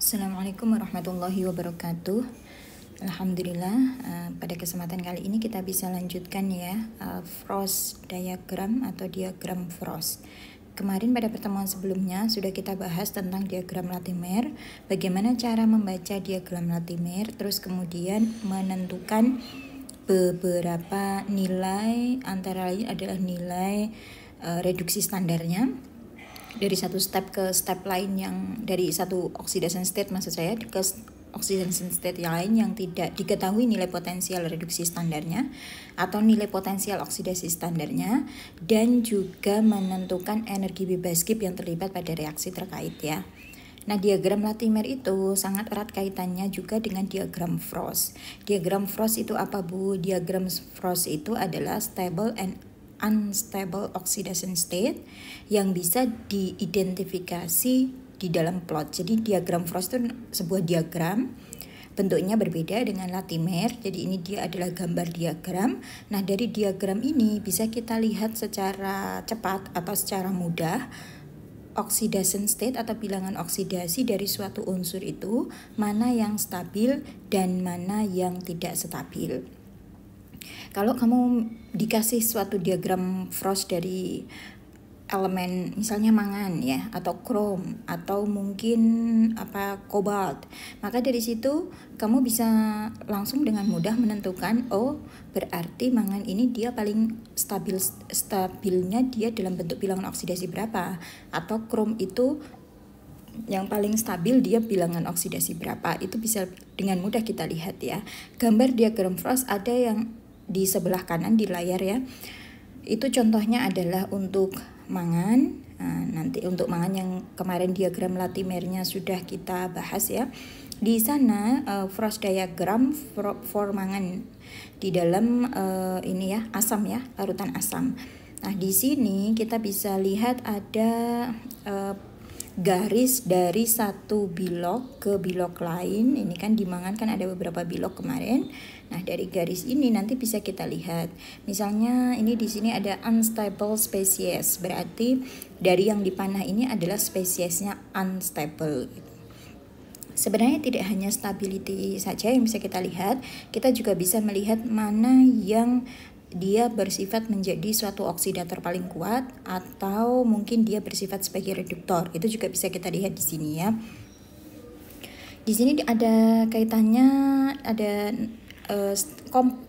Assalamualaikum warahmatullahi wabarakatuh. Alhamdulillah, pada kesempatan kali ini kita bisa lanjutkan ya Frost diagram atau diagram Frost. Kemarin pada pertemuan sebelumnya sudah kita bahas tentang diagram Latimer, bagaimana cara membaca diagram Latimer, terus kemudian menentukan beberapa nilai, antara lain adalah nilai reduksi standarnya dari satu step ke step lain, yang dari satu oxidation state maksud saya ke oxidation state yang lain yang tidak diketahui nilai potensial reduksi standarnya atau nilai potensial oksidasi standarnya, dan juga menentukan energi bebas Gibbs yang terlibat pada reaksi terkait ya. Nah, diagram Latimer itu sangat erat kaitannya juga dengan diagram Frost. Diagram Frost itu apa, Bu? Diagram Frost itu adalah stable and unstable oxidation state yang bisa diidentifikasi di dalam plot. Jadi diagram Frost itu sebuah diagram, bentuknya berbeda dengan Latimer. Jadi ini dia adalah gambar diagram. Nah, dari diagram ini bisa kita lihat secara cepat atau secara mudah oxidation state atau bilangan oksidasi dari suatu unsur itu, mana yang stabil dan mana yang tidak stabil. Kalau kamu dikasih suatu diagram Frost dari elemen misalnya mangan ya, atau krom, atau mungkin kobalt, maka dari situ kamu bisa langsung dengan mudah menentukan, oh berarti mangan ini dia paling stabilnya dia dalam bentuk bilangan oksidasi berapa, atau krom itu yang paling stabil dia bilangan oksidasi berapa. Itu bisa dengan mudah kita lihat ya. Gambar diagram Frost ada yang di sebelah kanan di layar ya. Itu contohnya adalah untuk mangan. Nah, nanti untuk mangan yang kemarin diagram Latimernya sudah kita bahas ya. Di sana Frost diagram for mangan di dalam ini ya, asam ya, larutan asam. Nah, di sini kita bisa lihat ada garis dari satu bilok ke bilok lain. Ini kan di mangan kan ada beberapa bilok kemarin. Nah, dari garis ini nanti bisa kita lihat. Misalnya ini di sini ada unstable species. Berarti dari yang dipanah ini adalah spesiesnya unstable. Sebenarnya tidak hanya stability saja yang bisa kita lihat, kita juga bisa melihat mana yang dia bersifat menjadi suatu oksidator paling kuat, atau mungkin dia bersifat sebagai reduktor. Itu juga bisa kita lihat di sini ya. Di sini ada kaitannya, ada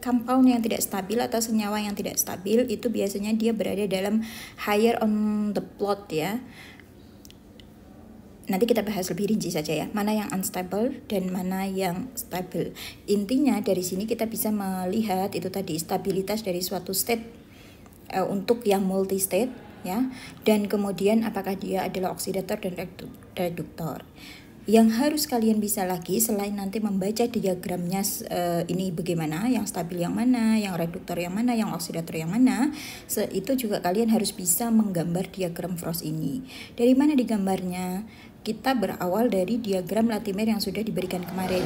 compound yang tidak stabil atau senyawa yang tidak stabil, itu biasanya dia berada dalam higher on the plot ya. Nanti kita bahas lebih rinci saja ya, mana yang unstable dan mana yang stabil. Intinya dari sini kita bisa melihat itu tadi stabilitas dari suatu state untuk yang multi state ya, dan kemudian apakah dia adalah oksidator dan reduktor. Yang harus kalian bisa lagi selain nanti membaca diagramnya ini bagaimana, yang stabil yang mana, yang reduktor yang mana, yang oksidator yang mana, itu juga kalian harus bisa menggambar diagram Frost ini. Dari mana digambarnya? Kita berawal dari diagram Latimer yang sudah diberikan kemarin.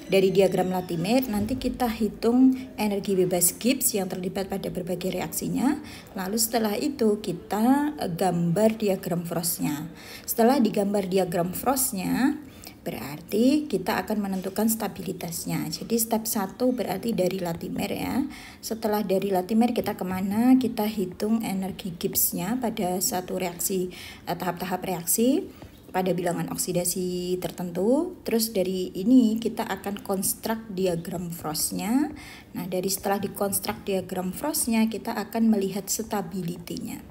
Dari diagram Latimer nanti kita hitung energi bebas Gibbs yang terlibat pada berbagai reaksinya. Lalu setelah itu kita gambar diagram Frostnya. Setelah digambar diagram Frostnya, berarti kita akan menentukan stabilitasnya. Jadi step 1 berarti dari Latimer ya. Setelah dari Latimer kita kemana? Kita hitung energi Gibbsnya pada satu reaksi, tahap-tahap reaksi pada bilangan oksidasi tertentu. Terus dari ini kita akan konstruk diagram Frostnya. Nah, dari setelah dikonstruk diagram Frostnya kita akan melihat stability-nya.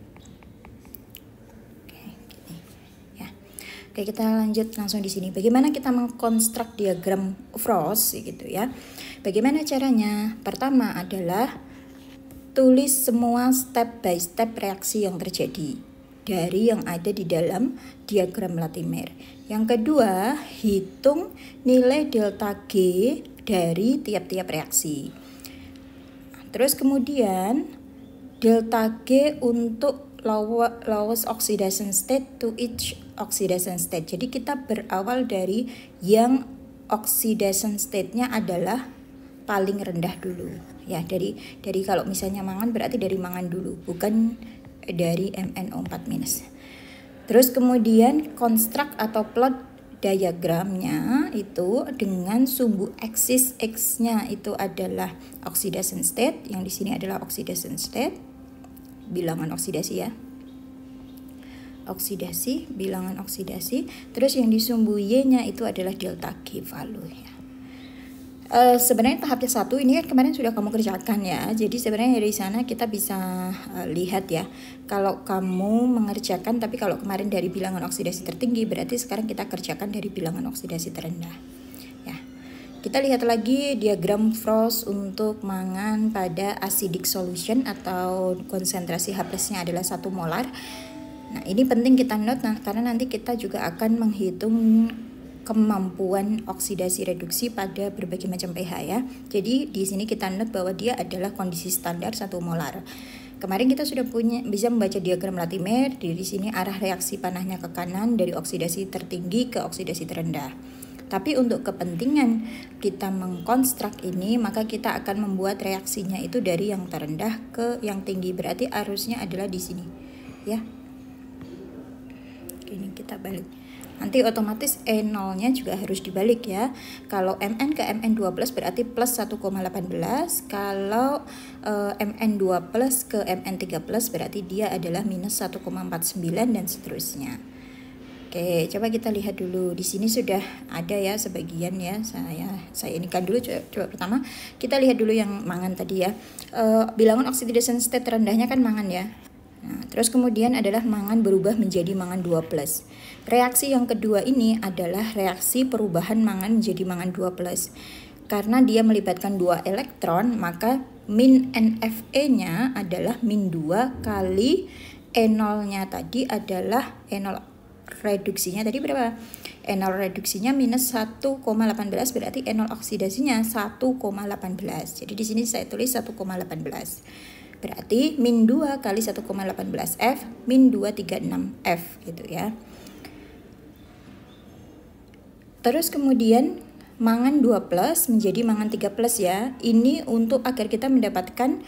Oke, kita lanjut langsung di sini. Bagaimana kita mengkonstruk diagram Frost gitu ya? Bagaimana caranya? Pertama adalah tulis semua step by step reaksi yang terjadi dari yang ada di dalam diagram Latimer. Yang kedua, hitung nilai delta G dari tiap-tiap reaksi. Terus kemudian delta G untuk lowest oxidation state to each oxidation state. Jadi kita berawal dari yang oxidation state-nya adalah paling rendah dulu. Ya, dari kalau misalnya mangan berarti dari mangan dulu, bukan dari MnO4-. Terus kemudian konstruk atau plot diagramnya itu dengan sumbu aksis X-nya itu adalah oxidation state, yang di sini adalah oxidation state, bilangan oksidasi ya. Oksidasi, bilangan oksidasi. Terus yang di sumbu Y-nya itu adalah delta G value ya. Sebenarnya tahapnya 1 ini kan kemarin sudah kamu kerjakan ya. Jadi sebenarnya dari sana kita bisa lihat ya. Kalau kamu mengerjakan, tapi kalau kemarin dari bilangan oksidasi tertinggi, berarti sekarang kita kerjakan dari bilangan oksidasi terendah. Ya. Kita lihat lagi diagram Frost untuk mangan pada acidic solution atau konsentrasi H+-nya adalah 1 molar. Nah, ini penting kita note karena nanti kita juga akan menghitung kemampuan oksidasi reduksi pada berbagai macam pH ya. Jadi di sini kita note bahwa dia adalah kondisi standar 1 molar. Kemarin kita sudah bisa membaca diagram Latimer. Di sini arah reaksi panahnya ke kanan dari oksidasi tertinggi ke oksidasi terendah. Tapi untuk kepentingan kita mengkonstruk ini, maka kita akan membuat reaksinya itu dari yang terendah ke yang tinggi. Berarti arusnya adalah di sini ya. Ini kita balik. Nanti otomatis E0-nya juga harus dibalik ya. Kalau Mn ke Mn2+ berarti plus 1,18. Kalau Mn2+ ke Mn3+ berarti dia adalah minus 1,49 dan seterusnya. Oke, coba kita lihat dulu. Di sini sudah ada ya sebagian ya. Saya inikan dulu. Coba pertama kita lihat dulu yang mangan tadi ya. Bilangan oxidation state terendahnya kan mangan ya. Nah, terus kemudian adalah mangan berubah menjadi mangan 2+. Reaksi yang kedua ini adalah reaksi perubahan mangan menjadi mangan 2+. Karena dia melibatkan 2 elektron, maka min NFE-nya adalah min 2 kali E0-nya tadi adalah E0 reduksinya tadi berapa? E0 reduksinya minus 1,18 berarti E0 oksidasinya 1,18. Jadi di sini saya tulis 1,18. Berarti min 2 kali 1,18 F min 236 F gitu ya. Terus kemudian mangan 2+ menjadi mangan 3+ ya. Ini untuk agar kita mendapatkan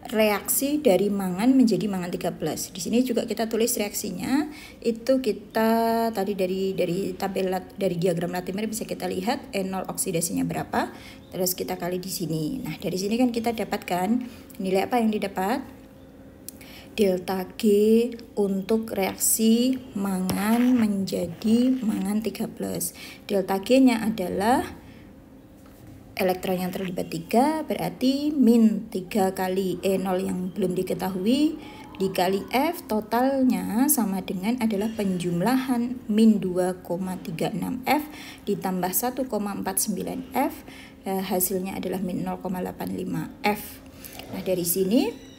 reaksi dari mangan menjadi mangan 3+. Di sini juga kita tulis reaksinya. Itu kita tadi dari tabel dari diagram Latimer bisa kita lihat E0 oksidasinya berapa. Terus kita kali di sini. Nah, dari sini kan kita dapatkan nilai apa yang didapat? Delta G untuk reaksi mangan menjadi mangan 3+. Delta G-nya adalah elektron yang terlibat 3, berarti min 3 kali E0 yang belum diketahui dikali F, totalnya sama dengan adalah penjumlahan min 2,36 F ditambah 1,49 F, hasilnya adalah min 0,85 F. Nah, dari sini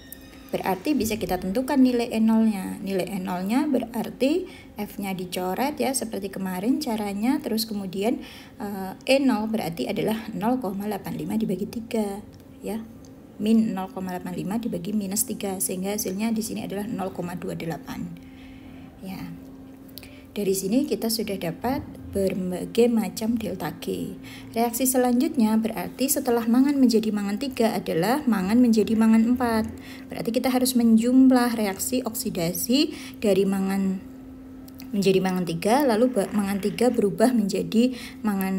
berarti bisa kita tentukan nilai E0-nya. Nilai E0-nya berarti F-nya dicoret ya seperti kemarin caranya. Terus kemudian E0 berarti adalah 0,85 dibagi 3 ya. Min 0,85 dibagi minus 3 sehingga hasilnya di sini adalah 0,28. Ya. Dari sini kita sudah dapat berbagai macam delta G. Reaksi selanjutnya berarti setelah mangan menjadi mangan 3 adalah mangan menjadi mangan 4. Berarti kita harus menjumlah reaksi oksidasi dari mangan menjadi mangan 3, lalu mangan 3 berubah menjadi mangan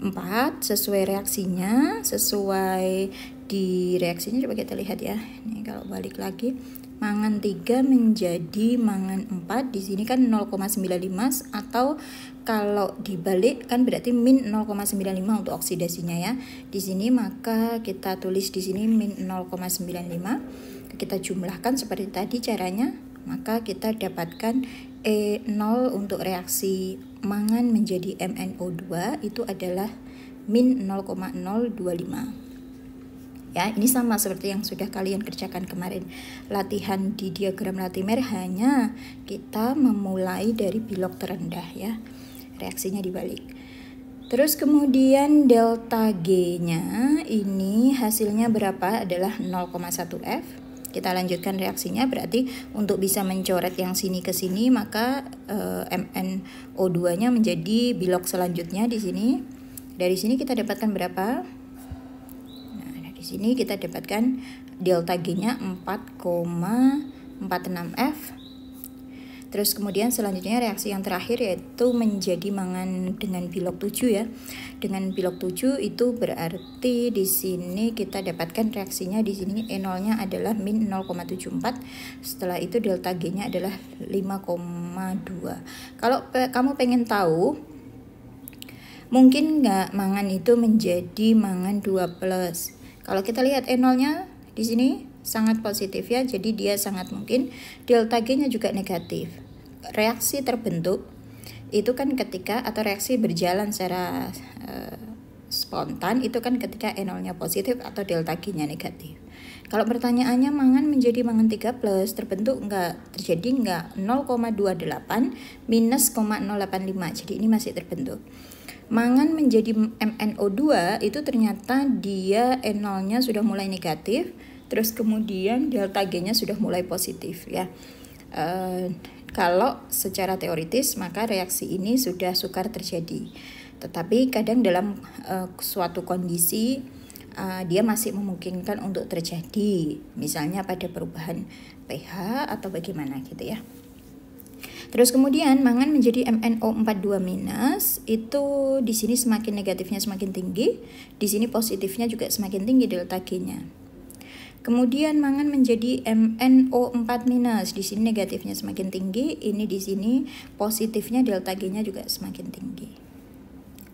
4 sesuai reaksinya, sesuai di reaksinya coba kita lihat ya. Ini kalau balik lagi mangan 3 menjadi mangan 4, di sini kan 0,95 atau kalau dibalik kan berarti min 0,95 untuk oksidasinya ya. Di sini maka kita tulis di sini min 0,95. Kita jumlahkan seperti tadi caranya, maka kita dapatkan E0 untuk reaksi mangan menjadi MnO2 itu adalah min 0,025. Ya, ini sama seperti yang sudah kalian kerjakan kemarin. Latihan di diagram Latimer hanya kita memulai dari bilok terendah ya. Reaksinya dibalik. Terus kemudian delta G-nya ini hasilnya berapa? Adalah 0,1 F. Kita lanjutkan reaksinya, berarti untuk bisa mencoret yang sini ke sini maka MnO2-nya menjadi bilok selanjutnya di sini. Dari sini kita dapatkan berapa? Di sini kita dapatkan delta G-nya 4,46 F. Terus kemudian selanjutnya reaksi yang terakhir yaitu menjadi mangan dengan bilog 7 ya. Dengan bilog 7 itu berarti di sini kita dapatkan reaksinya di sini E0-nya adalah min 0,74. Setelah itu delta G-nya adalah 5,2. Kalau kamu pengen tahu mungkin nggak mangan itu menjadi mangan 2+. Kalau kita lihat E0-nya di sini sangat positif ya, jadi dia sangat mungkin delta G-nya juga negatif. Reaksi terbentuk itu kan ketika, atau reaksi berjalan secara spontan itu kan ketika E0-nya positif atau delta G-nya negatif. Kalau pertanyaannya mangan menjadi mangan 3+, terbentuk enggak? Terjadi enggak? 0,28 minus 0,085, jadi ini masih terbentuk. Mangan menjadi MnO2 itu ternyata dia E0-nya sudah mulai negatif, terus kemudian delta G-nya sudah mulai positif ya. Kalau secara teoritis maka reaksi ini sudah sukar terjadi. Tetapi kadang dalam suatu kondisi dia masih memungkinkan untuk terjadi, misalnya pada perubahan pH atau bagaimana gitu ya. Terus kemudian mangan menjadi MnO42- itu di sini semakin negatifnya semakin tinggi, di sini positifnya juga semakin tinggi delta G-nya. Kemudian mangan menjadi MnO4-, di sini negatifnya semakin tinggi, ini di sini positifnya delta G-nya juga semakin tinggi.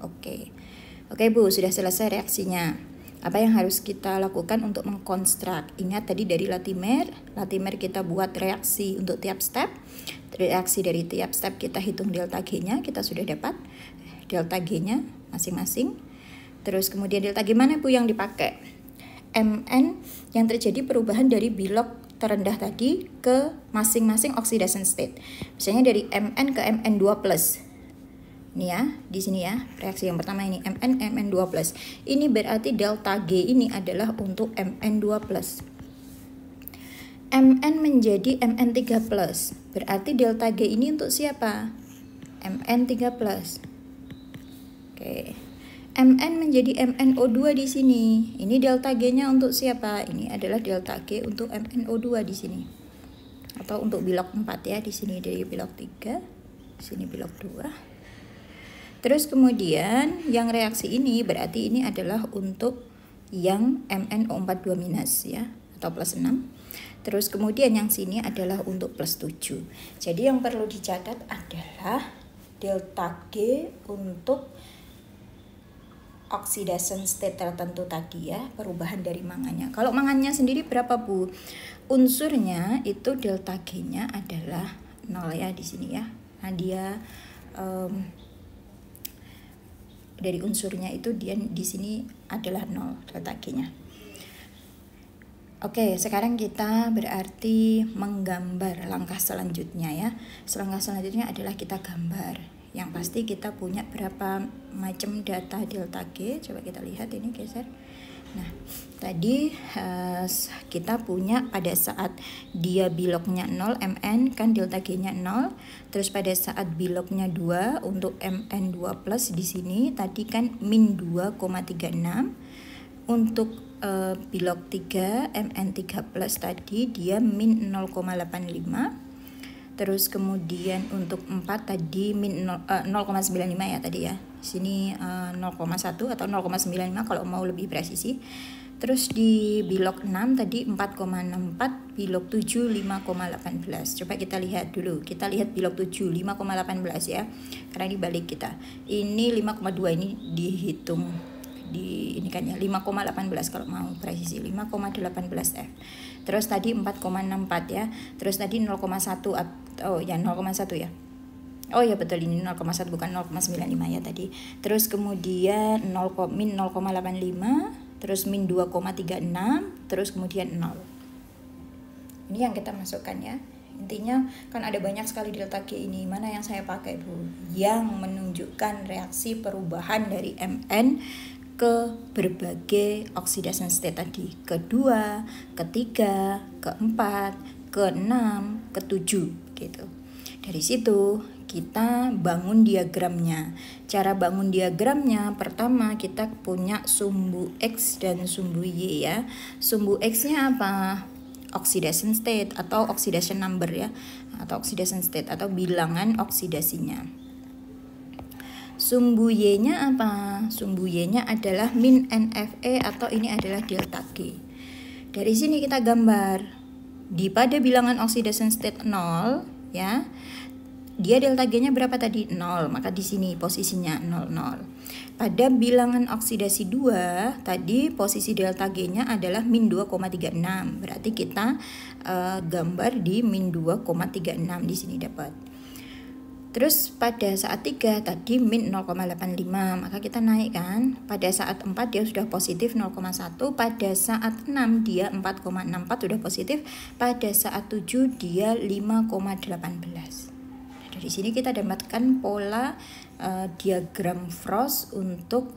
Oke Bu, sudah selesai reaksinya. Apa yang harus kita lakukan untuk mengkonstruk? Ingat tadi dari Latimer kita buat reaksi untuk tiap step. Reaksi dari tiap step kita hitung delta G-nya, kita sudah dapat delta G-nya masing-masing. Terus kemudian delta G mana Bu yang dipakai? Mn yang terjadi perubahan dari bilog terendah tadi ke masing-masing oxidation state. Misalnya dari Mn ke Mn2+. Ini ya, di sini ya, reaksi yang pertama ini Mn Mn2+. Ini berarti delta G ini adalah untuk Mn2+. Mn menjadi Mn3+. Berarti delta G ini untuk siapa? Mn3+. Oke. Mn menjadi MnO2 di sini. Ini delta G-nya untuk siapa? Ini adalah delta G untuk MnO2 di sini. Atau untuk bilog 4 ya, di sini dari bilog 3, sini bilog 2. Terus kemudian yang reaksi ini berarti ini adalah untuk yang MnO42- ya, atau plus 6. Terus kemudian yang sini adalah untuk plus 7. Jadi yang perlu dicatat adalah delta G untuk oxidation state tertentu tadi ya, perubahan dari mangannya. Kalau mangannya sendiri berapa Bu? Unsurnya itu delta G-nya adalah 0 ya di sini ya. Nah dia dari unsurnya itu dia di sini adalah 0 delta G-nya. Oke, sekarang kita berarti menggambar langkah selanjutnya ya. Langkah selanjutnya adalah kita gambar. Yang pasti kita punya berapa macam data delta G. Coba kita lihat ini geser. Nah, tadi kita punya pada saat dia bilognya 0 Mn kan delta G-nya 0. Terus pada saat bilognya 2 untuk Mn2+ di sini tadi kan min 2,36. Untuk bilog 3 Mn3+ tadi dia min 0,85. Terus kemudian untuk 4 tadi min 0,95 ya tadi ya. Sini 0,1 atau 0,95 kalau mau lebih presisi. Terus di bilog 6 tadi 4,64, bilog 7 5,18. Coba kita lihat dulu. Kita lihat bilog 7 5,18 ya. Karena dibalik kita. Ini 5,2 ini dihitung di ini kan ya 5,18 kalau mau presisi 5,18 F. Terus tadi 4,64 ya. Terus tadi 0,1 atau ya 0,1 ya. Oh ya betul ini 0,1 bukan 0,95 ya tadi. Terus kemudian min 0,85, terus min 2,36, terus kemudian 0. Ini yang kita masukkan ya. Intinya kan ada banyak sekali delta G ini. Mana yang saya pakai Bu? Yang menunjukkan reaksi perubahan dari Mn ke berbagai oxidation state tadi, kedua, ketiga, keempat, keenam, ketujuh gitu. Dari situ kita bangun diagramnya. Cara bangun diagramnya pertama kita punya sumbu X dan sumbu Y ya. Sumbu X-nya apa? oxidation state atau oxidation number ya, atau oxidation state atau bilangan oksidasinya. Sumbu Y-nya apa? Sumbu Y-nya adalah min NFE atau ini adalah delta G. Dari sini kita gambar pada bilangan oxidation state 0 ya. Dia delta G-nya berapa tadi? 0, maka di sini posisinya 00. Pada bilangan oksidasi 2, tadi posisi delta G-nya adalah min 2,36. Berarti kita gambar di min 2,36 di sini dapat. Terus pada saat 3 tadi min 0,85, maka kita naik kan. Pada saat 4 dia sudah positif 0,1, pada saat 6 dia 4,64 sudah positif, pada saat 7 dia 5,18. Dari sini kita dapatkan pola diagram Frost untuk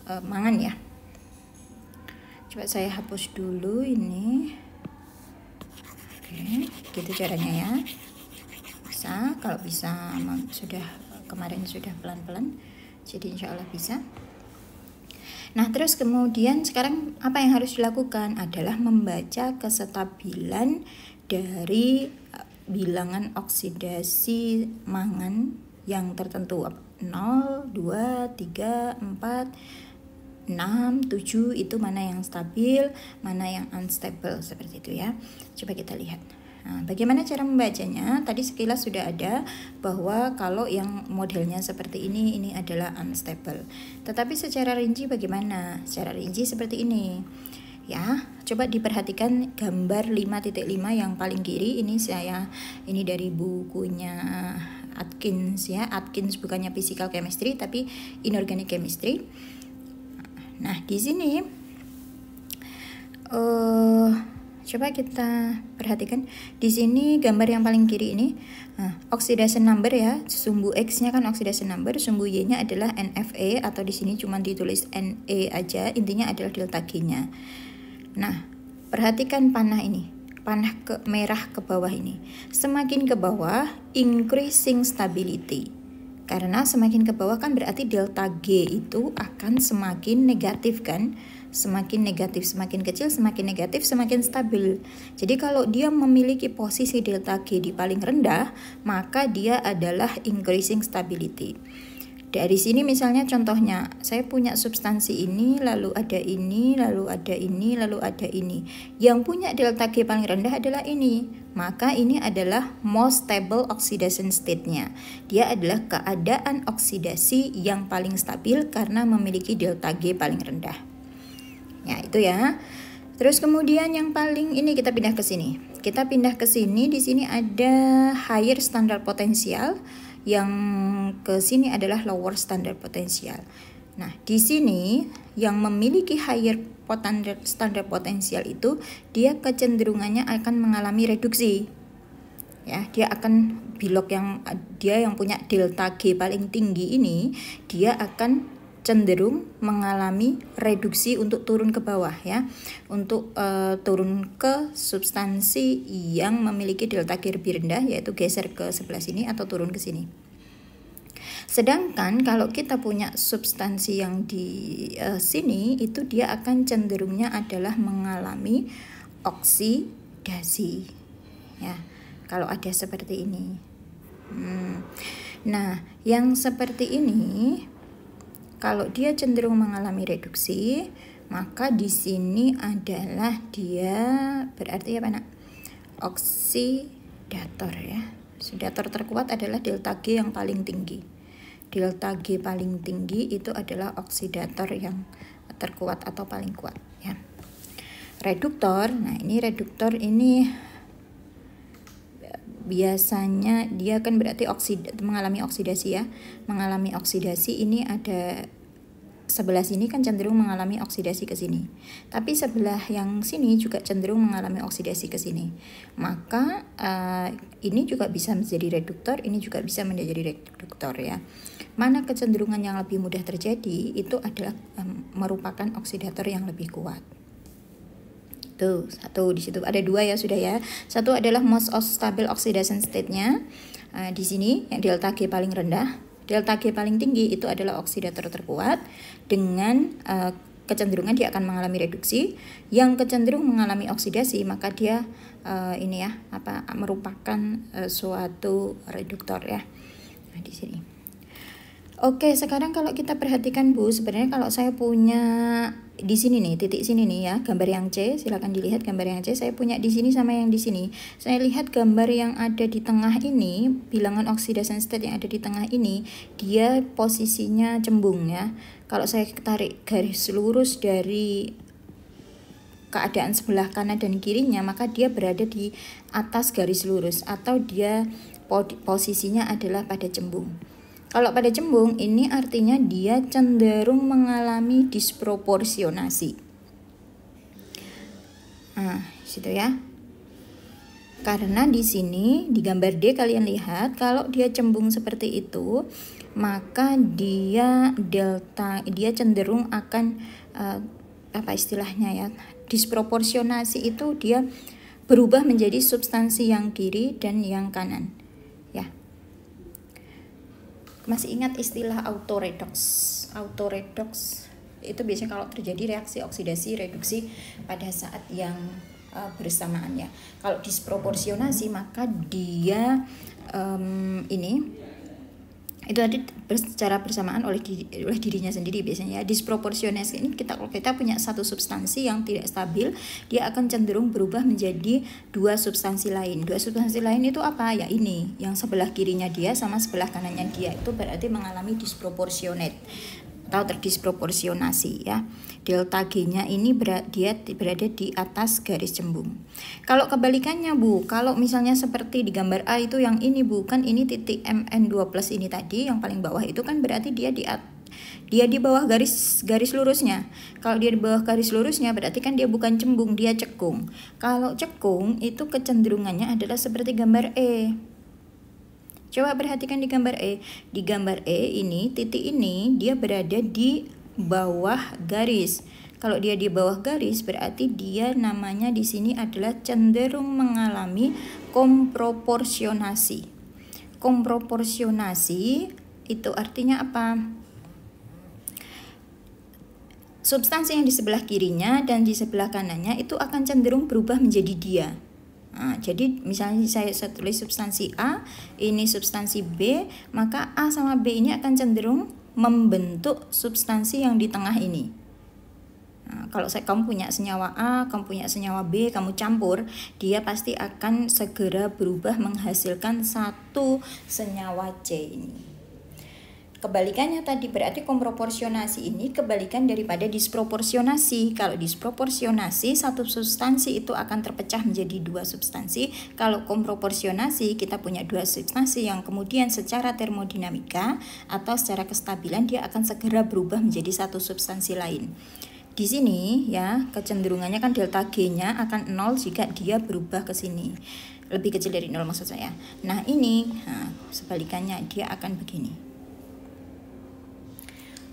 mangan ya. Coba saya hapus dulu ini. Oke, gitu caranya ya. Bisa, kalau bisa sudah kemarin sudah pelan-pelan. Jadi insya Allah bisa. Nah, terus kemudian sekarang apa yang harus dilakukan adalah membaca kesetabilan dari bilangan oksidasi mangan yang tertentu 0, 2, 3, 4, 6, 7 itu mana yang stabil, mana yang unstable seperti itu ya. Coba kita lihat. Nah, bagaimana cara membacanya? Tadi sekilas sudah ada bahwa kalau yang modelnya seperti ini adalah unstable. Tetapi secara rinci bagaimana? Secara rinci seperti ini. Ya, coba diperhatikan gambar 5.5 yang paling kiri ini dari bukunya Atkins ya. Atkins bukannya physical chemistry tapi inorganic chemistry. Nah, di sini coba kita perhatikan di sini gambar yang paling kiri ini. Nah, oxidation number ya, sumbu X-nya kan oxidation number, sumbu Y-nya adalah NFE atau di sini cuma ditulis NE aja, intinya adalah delta G-nya. Nah, perhatikan panah ini, panah merah ke bawah ini. Semakin ke bawah, increasing stability. Karena semakin ke bawah kan berarti delta G itu akan semakin negatif kan. Semakin negatif, semakin kecil, semakin negatif, semakin stabil. Jadi kalau dia memiliki posisi delta G di paling rendah, maka dia adalah increasing stability. Dari sini misalnya contohnya, saya punya substansi ini, lalu ada ini, lalu ada ini, lalu ada ini. Yang punya delta G paling rendah adalah ini. Maka ini adalah most stable oxidation state-nya. Dia adalah keadaan oksidasi yang paling stabil karena memiliki delta G paling rendah. Ya, itu ya. Terus kemudian yang paling ini kita pindah ke sini. Kita pindah ke sini, di sini ada higher standard potential. Yang ke sini adalah lower standard potential. Nah, di sini yang memiliki higher standard potential itu dia kecenderungannya akan mengalami reduksi. Ya, dia akan dia yang punya delta G paling tinggi ini, dia akan cenderung mengalami reduksi untuk turun ke bawah ya, untuk turun ke substansi yang memiliki delta G lebih rendah, yaitu geser ke sebelah sini atau turun ke sini. Sedangkan kalau kita punya substansi yang di sini, itu dia akan cenderungnya adalah mengalami oksidasi ya, kalau ada seperti ini. Nah, yang seperti ini kalau dia cenderung mengalami reduksi, maka di sini adalah dia berarti apa nak? Oksidator ya. Oksidator terkuat adalah delta G yang paling tinggi. Delta G paling tinggi itu adalah oksidator yang terkuat atau paling kuat ya. Reduktor, nah ini reduktor ini biasanya dia kan berarti mengalami oksidasi ya. Mengalami oksidasi ini ada sebelah sini kan cenderung mengalami oksidasi ke sini. Tapi sebelah yang sini juga cenderung mengalami oksidasi ke sini. Maka ini juga bisa menjadi reduktor, ini juga bisa menjadi reduktor ya. Mana kecenderungan yang lebih mudah terjadi itu adalah merupakan oksidator yang lebih kuat. Tuh, satu di situ ada dua ya sudah ya. Satu adalah most stable oxidation state-nya. Di sini yang delta G paling rendah, delta G paling tinggi itu adalah oksidator terkuat dengan kecenderungan dia akan mengalami reduksi. Yang kecenderung mengalami oksidasi maka dia merupakan suatu reduktor ya. Nah, di sini. Oke, sekarang kalau kita perhatikan Bu, sebenarnya kalau saya punya di sini nih, titik sini nih ya, gambar yang C, silakan dilihat gambar yang C. Saya punya di sini sama yang di sini. Saya lihat gambar yang ada di tengah ini, bilangan oxidation state yang ada di tengah ini, dia posisinya cembung ya. Kalau saya tarik garis lurus dari keadaan sebelah kanan dan kirinya, maka dia berada di atas garis lurus atau dia posisinya adalah pada cembung. Kalau pada cembung ini artinya dia cenderung mengalami disproporsionasi. Nah, situ ya. Karena di sini di gambar D kalian lihat kalau dia cembung seperti itu, maka dia cenderung akan disproporsionasi itu dia berubah menjadi substansi yang kiri dan yang kanan. Ya. Masih ingat istilah autoredox? Autoredox itu biasanya kalau terjadi reaksi oksidasi reduksi pada saat yang bersamaan ya. Kalau disproporsionasi maka dia itu tadi secara bersamaan oleh dirinya sendiri biasanya. Disproporsionasi ini kalau kita punya satu substansi yang tidak stabil, dia akan cenderung berubah menjadi dua substansi lain. Dua substansi lain itu apa? Ya ini, yang sebelah kirinya dia sama sebelah kanannya dia, itu berarti mengalami disproportionate atau terdisproporsionasi ya. Delta G-nya ini dia berada di atas garis cembung. Kalau kebalikannya Bu, kalau misalnya seperti di gambar A itu yang ini bukan ini titik Mn2+ ini tadi yang paling bawah itu kan berarti dia di bawah garis lurusnya. Kalau dia di bawah garis lurusnya berarti kan dia bukan cembung, dia cekung. Kalau cekung itu kecenderungannya adalah seperti gambar E. Coba perhatikan di gambar E. Di gambar E ini, titik ini dia berada di bawah garis. Kalau dia di bawah garis berarti dia namanya di sini adalah cenderung mengalami komproporsionasi. Komproporsionasi itu artinya apa? Substansi yang di sebelah kirinya dan di sebelah kanannya itu akan cenderung berubah menjadi dia. Nah, jadi misalnya saya tulis substansi A, ini substansi B, maka A sama B ini akan cenderung membentuk substansi yang di tengah ini. Nah, kalau kamu punya senyawa A, kamu punya senyawa B, kamu campur, dia pasti akan segera berubah menghasilkan satu senyawa C ini. Kebalikannya tadi berarti komproporsionasi ini kebalikan daripada disproporsionasi. Kalau disproporsionasi satu substansi itu akan terpecah menjadi dua substansi. Kalau komproporsionasi kita punya dua substansi yang kemudian secara termodinamika atau secara kestabilan dia akan segera berubah menjadi satu substansi lain. Di sini ya kecenderungannya kan delta G-nya akan 0 jika dia berubah ke sini. Lebih kecil dari 0 maksud saya. Nah ini sebalikannya dia akan begini.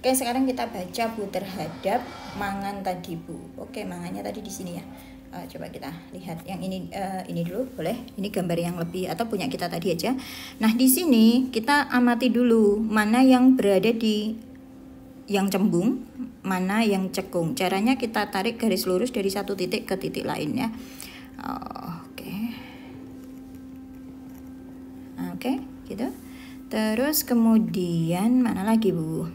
Oke, sekarang kita baca Bu terhadap mangan tadi Bu. Oke, mangannya tadi di sini ya. Coba kita lihat yang ini dulu boleh. Ini gambar yang lebih atau punya kita tadi aja. Nah di sini kita amati dulu mana yang berada di yang cembung, mana yang cekung. Caranya kita tarik garis lurus dari satu titik ke titik lain ya. Oke, gitu. Terus kemudian mana lagi Bu?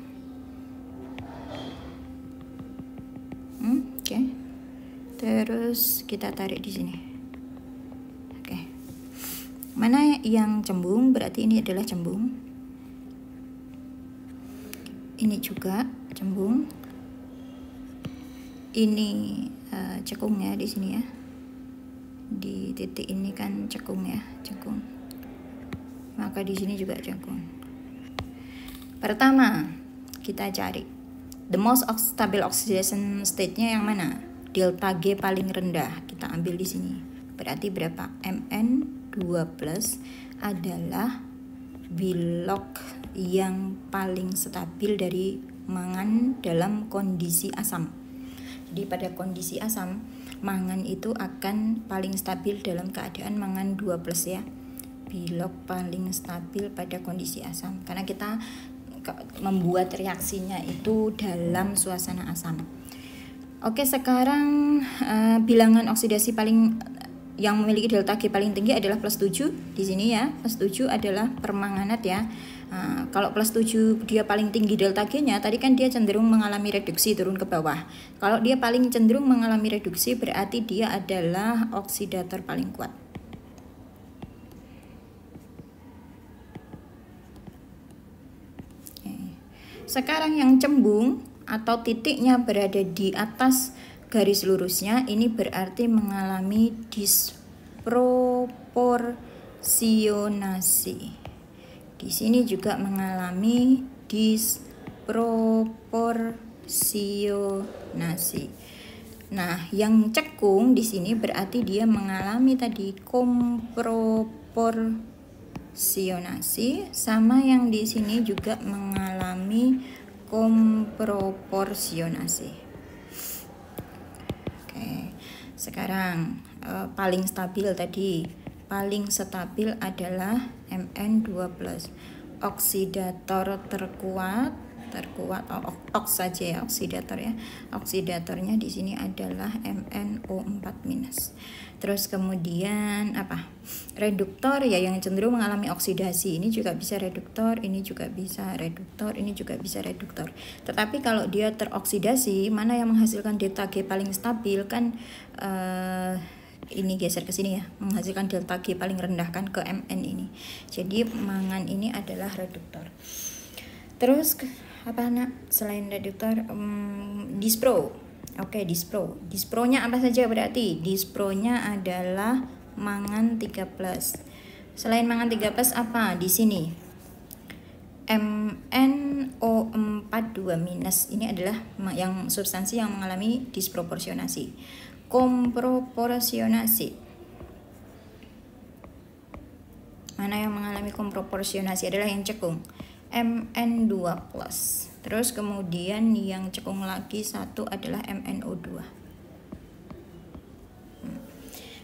Oke. Terus kita tarik di sini. Oke. Mana yang cembung? Berarti ini adalah cembung. Ini juga cembung. Ini cekung ya di sini ya. Di titik ini kan cekung ya, cekung. Maka di sini juga cekung. Pertama, kita cari the most stable oxidation state-nya yang mana? Delta G paling rendah. Kita ambil di sini. Berarti berapa? Mn2+ adalah bilog yang paling stabil dari mangan dalam kondisi asam. Jadi pada kondisi asam, mangan itu akan paling stabil dalam keadaan mangan 2+ ya. Bilog paling stabil pada kondisi asam. Karena kita membuat reaksinya itu dalam suasana asam. Oke, sekarang bilangan oksidasi paling yang memiliki delta G paling tinggi adalah plus 7 di sini ya. Plus 7 adalah permanganat ya. Kalau plus 7 dia paling tinggi delta G-nya, tadi kan dia cenderung mengalami reduksi turun ke bawah. Kalau dia paling cenderung mengalami reduksi berarti dia adalah oksidator paling kuat. Sekarang yang cembung atau titiknya berada di atas garis lurusnya, ini berarti mengalami disproporsionasi. Di sini juga mengalami disproporsionasi. Nah, yang cekung di sini berarti dia mengalami tadi komproporsionasi, sama yang di sini juga mengalami komproporsionasi. Oke, sekarang paling stabil tadi, paling stabil adalah Mn2+, oksidator terkuat oks saja ya, oksidator ya. Oksidatornya di sini adalah MnO4-. Terus kemudian apa? Reduktor ya, yang cenderung mengalami oksidasi. Ini juga bisa reduktor, ini juga bisa reduktor, ini juga bisa reduktor. Tetapi kalau dia teroksidasi, mana yang menghasilkan delta G paling stabil kan ini geser ke sini ya, menghasilkan delta G paling rendah kan ke Mn ini. Jadi mangan ini adalah reduktor. Terus apa nak selain reduktor? Dispro. Oke, dispro. Dispronya apa saja berarti? Dispronya adalah mangan 3+. Selain mangan 3+ apa di sini? MnO4-. Ini adalah yang substansi yang mengalami disproporsionasi. Komproporsionasi. Mana yang mengalami komproporsionasi adalah yang cekung. Mn2+. Terus kemudian yang cekung lagi satu adalah MnO2.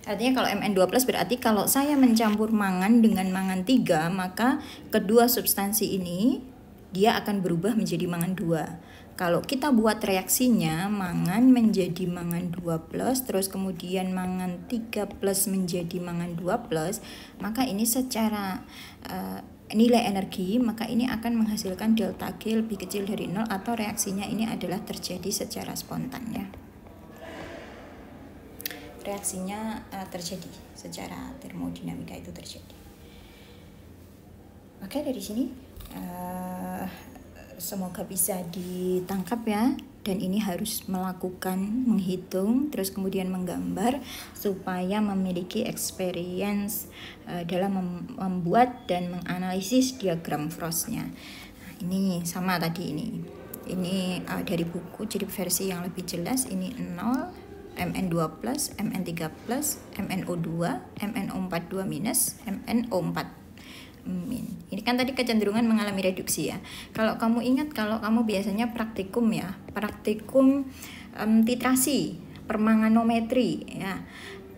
Artinya kalau Mn2+ berarti kalau saya mencampur mangan dengan mangan 3, maka kedua substansi ini dia akan berubah menjadi mangan 2. Kalau kita buat reaksinya, mangan menjadi mangan 2+, terus kemudian mangan 3+ menjadi mangan 2+, maka ini secara nilai energi, maka ini akan menghasilkan delta G lebih kecil dari 0, atau reaksinya ini adalah terjadi secara spontan ya. Reaksinya terjadi secara termodinamika, itu terjadi. Oke, dari sini semoga bisa ditangkap ya. Dan ini harus melakukan menghitung, terus kemudian menggambar supaya memiliki experience dalam membuat dan menganalisis diagram Frost-nya. Nah, ini sama tadi ini dari buku, jadi versi yang lebih jelas. Ini 0, Mn2+, Mn3+, MnO2, MnO4-, MnO4-. Ini kan tadi kecenderungan mengalami reduksi ya. Kalau kamu ingat, kalau kamu biasanya praktikum ya, praktikum titrasi permanganometri ya.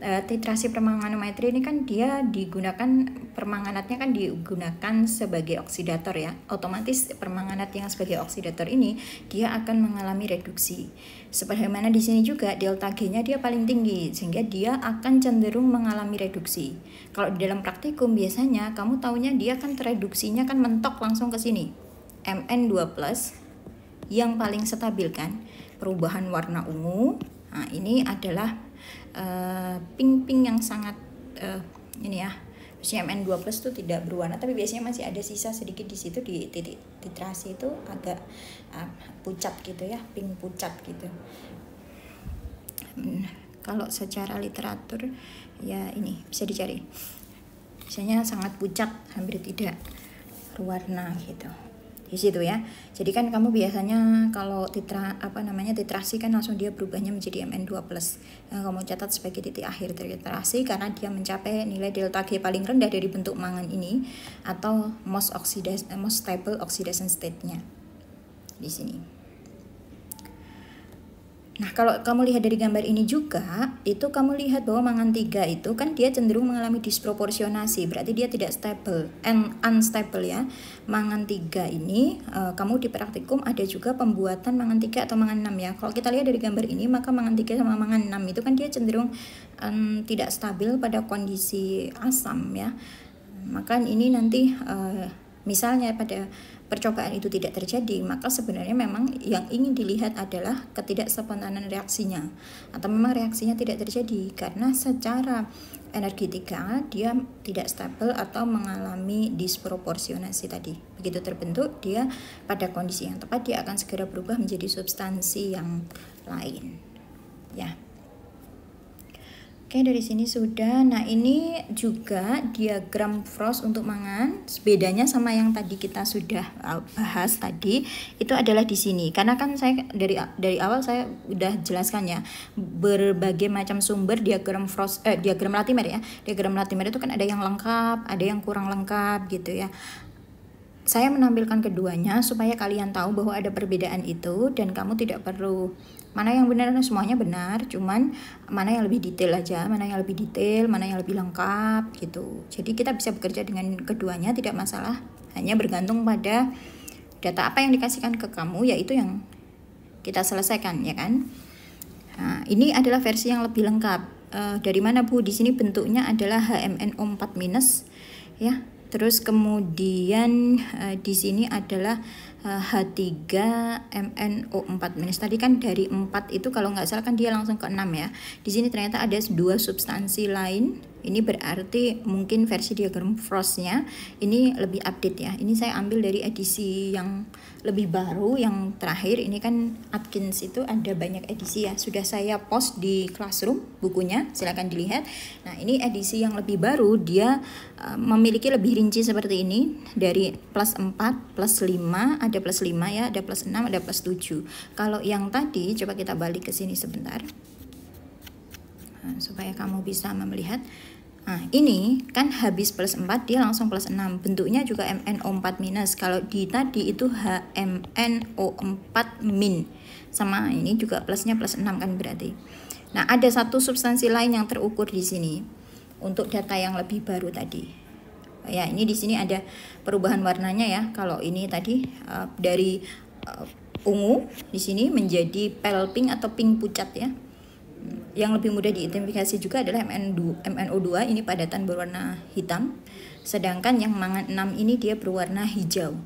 Titrasi permanganometri ini kan dia digunakan, permanganatnya kan digunakan sebagai oksidator ya. Otomatis permanganat yang sebagai oksidator ini dia akan mengalami reduksi. Sebagaimana di sini juga delta G-nya dia paling tinggi, sehingga dia akan cenderung mengalami reduksi. Kalau di dalam praktikum biasanya kamu taunya dia kan tereduksinya kan mentok langsung ke sini. Mn2+ yang paling stabil kan, perubahan warna ungu. Nah, ini adalah pink yang sangat ini ya. Biasanya Mn2+ itu tidak berwarna, tapi biasanya masih ada sisa sedikit di situ, di titik titrasi itu agak pucat gitu ya, pink pucat gitu. Kalau secara literatur ya ini bisa dicari. Biasanya sangat pucat, hampir tidak berwarna gitu. Di situ ya. Jadi kan kamu biasanya kalau titrasi kan langsung dia berubahnya menjadi Mn2+. Yang kamu catat sebagai titik akhir dari titrasi karena dia mencapai nilai delta G paling rendah dari bentuk mangan ini, atau most stable oxidation state-nya. Di sini. Nah, kalau kamu lihat dari gambar ini juga, itu kamu lihat bahwa mangan 3 itu kan dia cenderung mengalami disproporsionasi, berarti dia tidak stable and unstable ya. Mangan 3 ini, kamu di praktikum ada juga pembuatan mangan 3 atau mangan 6 ya. Kalau kita lihat dari gambar ini, maka mangan 3 sama mangan 6 itu kan dia cenderung tidak stabil pada kondisi asam ya. Maka ini nanti misalnya pada percobaan itu tidak terjadi, maka sebenarnya memang yang ingin dilihat adalah ketidakspontanan reaksinya, atau memang reaksinya tidak terjadi karena secara energetika dia tidak stabil atau mengalami disproporsionasi tadi. Begitu terbentuk, dia pada kondisi yang tepat dia akan segera berubah menjadi substansi yang lain ya. Oke, dari sini sudah. Nah, ini juga diagram Frost untuk mangan. Bedanya sama yang tadi kita sudah bahas tadi, itu adalah di sini. Karena kan saya dari awal saya udah jelaskan ya, berbagai macam sumber diagram Frost diagram Latimer ya. Diagram Latimer itu kan ada yang lengkap, ada yang kurang lengkap gitu ya. Saya menampilkan keduanya supaya kalian tahu bahwa ada perbedaan itu dan kamu tidak perlu mana yang benar, semuanya benar, cuman mana yang lebih detail aja, mana yang lebih detail, mana yang lebih lengkap gitu. Jadi kita bisa bekerja dengan keduanya, tidak masalah, hanya bergantung pada data apa yang dikasihkan ke kamu, yaitu yang kita selesaikan ya kan. Nah, ini adalah versi yang lebih lengkap. Dari mana Bu? Di sini bentuknya adalah HMNO4- ya. Terus kemudian di sini adalah H3MNO4-. Tadi kan dari 4 itu kalau nggak salah kan dia langsung ke 6 ya. Di sini ternyata ada 2 substansi lain. Ini berarti mungkin versi diagram Frostnya ini lebih update ya. Ini saya ambil dari edisi yang lebih baru, yang terakhir. Ini kan Atkins itu ada banyak edisi ya. Sudah saya post di Classroom bukunya, silakan dilihat. Nah, ini edisi yang lebih baru, dia memiliki lebih rinci seperti ini. Dari plus 4, plus 5, ada plus 5 ya, ada plus 6, ada plus 7. Kalau yang tadi, coba kita balik ke sini sebentar. Nah, supaya kamu bisa melihat. Nah, ini kan habis plus 4 dia langsung plus 6. Bentuknya juga MnO4-. Kalau di tadi itu HMNO4-. Sama ini juga plusnya plus 6 kan berarti. Nah, ada satu substansi lain yang terukur di sini untuk data yang lebih baru tadi. Ya, ini di sini ada perubahan warnanya ya. Kalau ini tadi dari ungu di sini menjadi pale pink atau pink pucat ya. Yang lebih mudah diidentifikasi juga adalah MnO2, ini padatan berwarna hitam. Sedangkan yang mangan 6 ini dia berwarna hijau.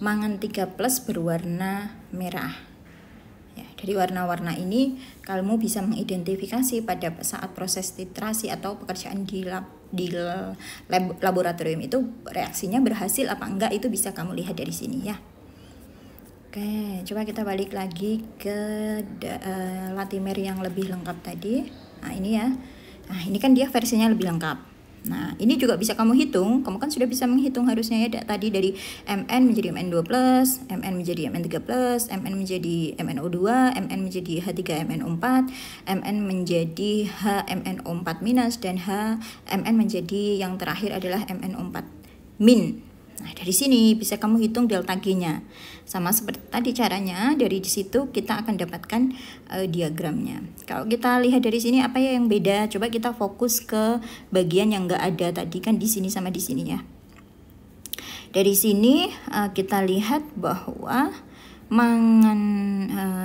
Mangan 3+ berwarna merah. Ya, dari warna-warna ini kamu bisa mengidentifikasi pada saat proses titrasi atau pekerjaan di laboratorium itu reaksinya berhasil apa enggak, itu bisa kamu lihat dari sini ya. Oke, coba kita balik lagi ke Latimer yang lebih lengkap tadi. Nah, ini ya. Nah, ini kan dia versinya lebih lengkap. Nah, ini juga bisa kamu hitung. Kamu kan sudah bisa menghitung harusnya ya tadi dari Mn menjadi Mn2+, Mn menjadi Mn3+, Mn menjadi Mno2, Mn menjadi H3MnO4, Mn menjadi HMNO4- dan Mn menjadi yang terakhir adalah MnO4-. Nah, dari sini bisa kamu hitung delta G-nya. Sama seperti tadi caranya, dari situ kita akan dapatkan diagramnya. Kalau kita lihat dari sini apa ya yang beda? Coba kita fokus ke bagian yang nggak ada tadi kan di sini sama di sini ya. Dari sini kita lihat bahwa mangan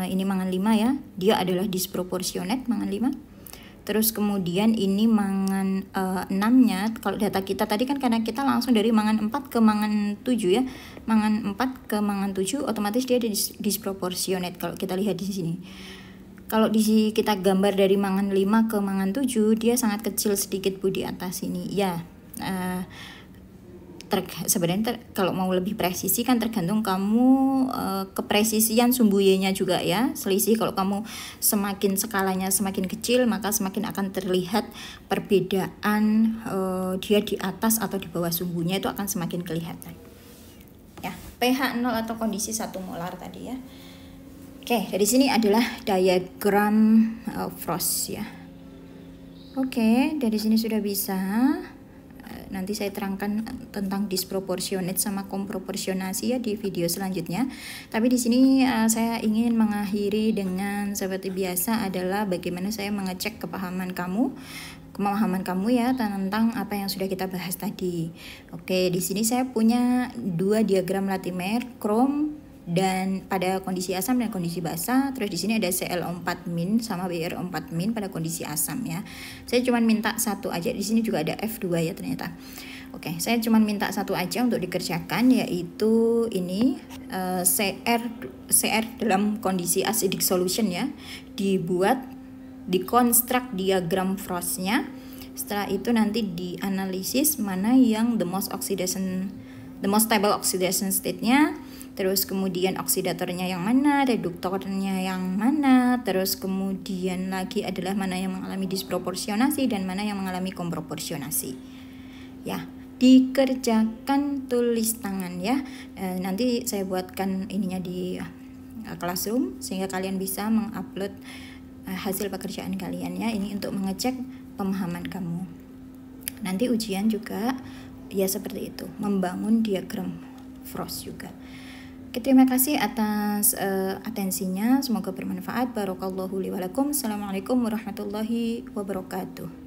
ini mangan 5 ya, dia adalah disproportionate mangan 5. Terus kemudian ini mangan 6-nya, kalau data kita tadi kan karena kita langsung dari mangan 4 ke mangan 7 ya. Mangan 4 ke mangan 7 otomatis dia ada disproportionate kalau kita lihat di sini. Kalau di sini kita gambar dari mangan 5 ke mangan 7, dia sangat kecil sedikit Bu di atas ini. Ya, sebenarnya kalau mau lebih presisi kan tergantung kamu kepresisian sumbu Y-nya juga ya. Selisih kalau kamu semakin skalanya semakin kecil, maka semakin akan terlihat perbedaan dia di atas atau di bawah sumbunya, itu akan semakin kelihatan. Ya, pH 0 atau kondisi 1 molar tadi ya. Oke, dari sini adalah diagram Frost ya. Oke, dari sini sudah bisa. nanti saya terangkan tentang disproportionate sama komproporsionasi ya di video selanjutnya. Tapi di sini saya ingin mengakhiri dengan seperti biasa adalah bagaimana saya mengecek pemahaman kamu ya tentang apa yang sudah kita bahas tadi. Oke, di sini saya punya 2 diagram Latimer, Chrome dan pada kondisi asam dan kondisi basa. Terus di sini ada ClO4- sama BrO4- pada kondisi asam ya. Saya cuma minta satu aja. Di sini juga ada F2 ya ternyata. Oke, saya cuma minta satu aja untuk dikerjakan, yaitu ini CR dalam kondisi acidic solution ya. Dikonstruk diagram Frostnya. Setelah itu nanti dianalisis mana yang the most stable oxidation state-nya, terus kemudian oksidatornya yang mana, reduktornya yang mana, terus kemudian lagi adalah mana yang mengalami disproporsionasi dan mana yang mengalami komproporsionasi. Ya, dikerjakan tulis tangan ya. Nanti saya buatkan ininya di Classroom sehingga kalian bisa mengupload hasil pekerjaan kalian ya. Ini untuk mengecek pemahaman kamu. Nanti ujian juga ya seperti itu, membangun diagram Frost juga. Oke, terima kasih atas atensinya. Semoga bermanfaat. Barakallahu li wa lakum. Assalamualaikum warahmatullahi wabarakatuh.